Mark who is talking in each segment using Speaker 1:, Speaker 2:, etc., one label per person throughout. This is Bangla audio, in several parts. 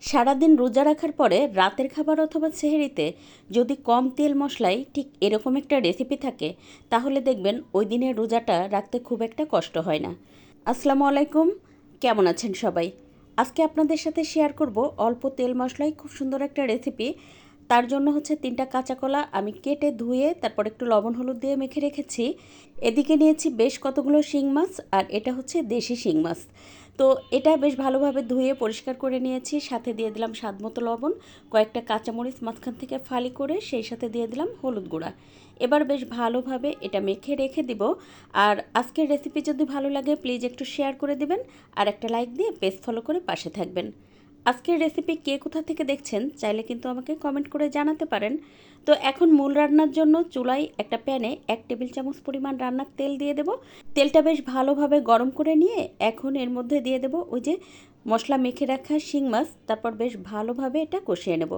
Speaker 1: সারাদিন রোজা রাখার পরে রাতের খাবার অথবা সেহরিতে যদি কম তেল মশলায় ঠিক এরকম একটা রেসিপি থাকে তাহলে দেখবেন ওই দিনের রোজাটা রাখতে খুব একটা কষ্ট হয় না। আসসালামু আলাইকুম, কেমন আছেন সবাই? আজকে আপনাদের সাথে শেয়ার করব অল্প তেল মশলায় খুব সুন্দর একটা রেসিপি। তার জন্য হচ্ছে 3টা কাঁচা কলা আমি কেটে ধুয়ে তারপর একটু লবণ হলুদ দিয়ে মেখে রেখেছি। এদিকে নিয়েছি বেশ কতগুলো শিং মাছ, আর এটা হচ্ছে দেশি শিং মাছ। তো এটা বেশ ভালোভাবে ধুয়ে পরিষ্কার করে নিয়েছি, সাথে দিয়ে দিলাম স্বাদমতো লবণ, কয়েকটা কাঁচামরিচ মাঝখান থেকে ফালি করে সেই সাথে দিয়ে দিলাম হলুদ গুঁড়া। এবার বেশ ভালোভাবে এটা মেখে রেখে দিব। আর আজকের রেসিপি যদি ভালো লাগে প্লিজ একটু শেয়ার করে দিবেন, আর একটা লাইক দিয়ে পেজ ফলো করে পাশে থাকবেন। আজকের রেসিপি কে কোথা থেকে দেখছেন চাইলে কিন্তু আমাকে কমেন্ট করে জানাতে পারেন। তো এখন মূল রান্নার জন্য চুলায় একটা প্যানে 1 টেবিল চামচ পরিমাণ রান্নার তেল দিয়ে দেব। তেলটা বেশ ভালোভাবে গরম করে নিয়ে এখন এর মধ্যে দিয়ে দেব ওই যে মশলা মেখে রাখা শিং মাছ, তারপর বেশ ভালোভাবে এটা কষিয়ে নেব।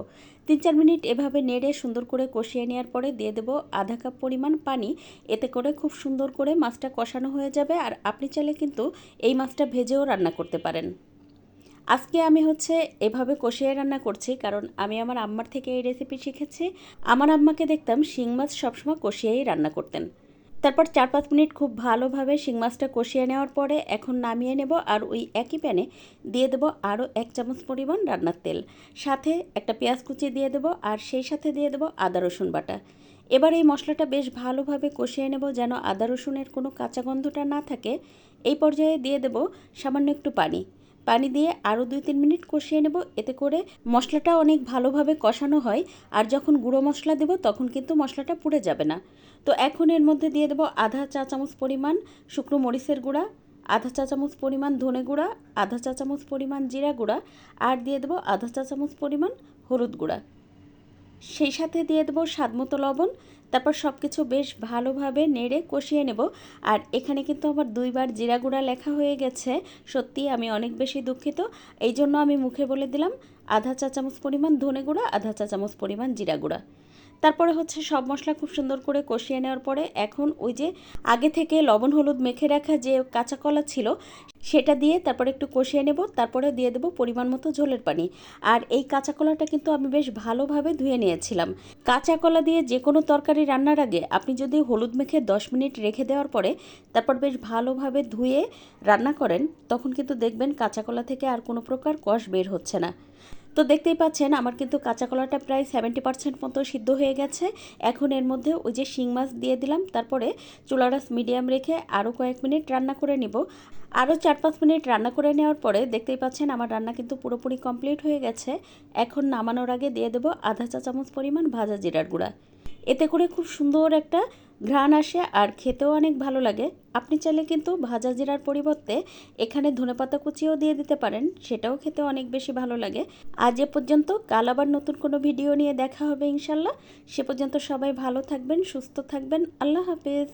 Speaker 1: 3-4 মিনিট এভাবে নেড়ে সুন্দর করে কষিয়ে নেওয়ার পরে দিয়ে দেব আধা কাপ পরিমাণ পানি। এতে করে খুব সুন্দর করে মাছটা কষানো হয়ে যাবে, আর আপনি চাইলে কিন্তু এই মাছটা ভেজেও রান্না করতে পারেন। আজকে আমি হচ্ছে এভাবে কষিয়ে রান্না করছি, কারণ আমি আমার আম্মার থেকে এই রেসিপি শিখেছি। আমার আম্মাকে দেখতাম শিং মাছ সবসময় কষিয়েই রান্না করতেন। তারপর 4-5 মিনিট খুব ভালোভাবে শিং মাছটা কষিয়ে নেওয়ার পরে এখন নামিয়ে নেব, আর ওই একই প্যানে দিয়ে দেব আরও 1 চামচ পরিমাণ রান্নার তেল, সাথে একটা পেঁয়াজ কুচি দিয়ে দেব, আর সেই সাথে দিয়ে দেব আদা রসুন বাটা। এবার এই মশলাটা বেশ ভালোভাবে কষিয়ে নেব যেন আদা রসুনের কোনো কাঁচা গন্ধটা না থাকে। এই পর্যায়ে দিয়ে দেব সামান্য একটু পানি। পানি দিয়ে আরও 2-3 মিনিট কষিয়ে নেব, এতে করে মশলাটা অনেক ভালোভাবে কষানো হয়। আর যখন গুঁড়ো মশলা দেব তখন কিন্তু মশলাটা পুড়ে যাবে না। তো এখন এর মধ্যে দিয়ে দেব আধা চা চামচ পরিমাণ শুকনো মরিচের গুঁড়া, আধা চা চামচ পরিমাণ ধনে গুঁড়া, আধা চা চামচ পরিমাণ জিরা গুঁড়া, আর দিয়ে দেব আধা চা চামচ পরিমাণ হলুদ গুঁড়া। সেই সাথে দিয়ে দেবো স্বাদমতো লবণ। তারপর সব কিছু বেশ ভালোভাবে নেড়ে কষিয়ে নেব। আর এখানে কিন্তু আমার 2বার জিরা গুঁড়া লেখা হয়ে গেছে, সত্যি আমি অনেক বেশি দুঃখিত। এই জন্য আমি মুখে বলে দিলাম আধা চা চামচ পরিমাণ ধনে গুঁড়া, আধা চা চামচ পরিমাণ জিরা গুঁড়া। তারপরে হচ্ছে সব মশলা খুব সুন্দর করে কষিয়ে নেওয়ার পরে এখন ওই যে আগে থেকে লবণ হলুদ মেখে রাখা যে কাঁচা কলা ছিল সেটা দিয়ে তারপরে একটু কষিয়ে নেব। তারপরে দিয়ে দেবো পরিমাণ মতো ঝোলের পানি। আর এই কাঁচা কলাটা কিন্তু আমি বেশ ভালোভাবে ধুয়ে নিয়েছিলাম। কাঁচা কলা দিয়ে যে কোনো তরকারি রান্নার আগে আপনি যদি হলুদ মেখে 10 মিনিট রেখে দেওয়ার পরে তারপর বেশ ভালোভাবে ধুয়ে রান্না করেন, তখন কিন্তু দেখবেন কাঁচা কলা থেকে আর কোনো প্রকার কষ বের হচ্ছে না। তো দেখতেই পাচ্ছেন আমার কিন্তু কাঁচা কলাটা প্রায় 70% মতো সিদ্ধ হয়ে গেছে। এখন এর মধ্যে ওই যে শিং মাছ দিয়ে দিলাম, তারপরে চুলার আঁচ মিডিয়াম রেখে আরও কয়েক মিনিট রান্না করে নিব। আরও 4-5 মিনিট রান্না করে নেওয়ার পরে দেখতেই পাচ্ছেন আমার রান্না কিন্তু পুরোপুরি কমপ্লিট হয়ে গেছে। এখন নামানোর আগে দিয়ে দেবো আধা চা চামচ পরিমাণ ভাজা জিরার গুঁড়া। এতে করে খুব সুন্দর একটা ঘ্রাণ আসে আর খেতেও অনেক ভালো লাগে। আপনি চাইলে কিন্তু ভাজা জিরার পরিবর্তে এখানে ধনেপাতা কুচিও দিয়ে দিতে পারেন, সেটাও খেতে অনেক বেশি ভালো লাগে। আজ এ পর্যন্ত, কাল আবার নতুন কোনো ভিডিও নিয়ে দেখা হবে ইনশাল্লাহ। সে পর্যন্ত সবাই ভালো থাকবেন, সুস্থ থাকবেন। আল্লাহ হাফেজ।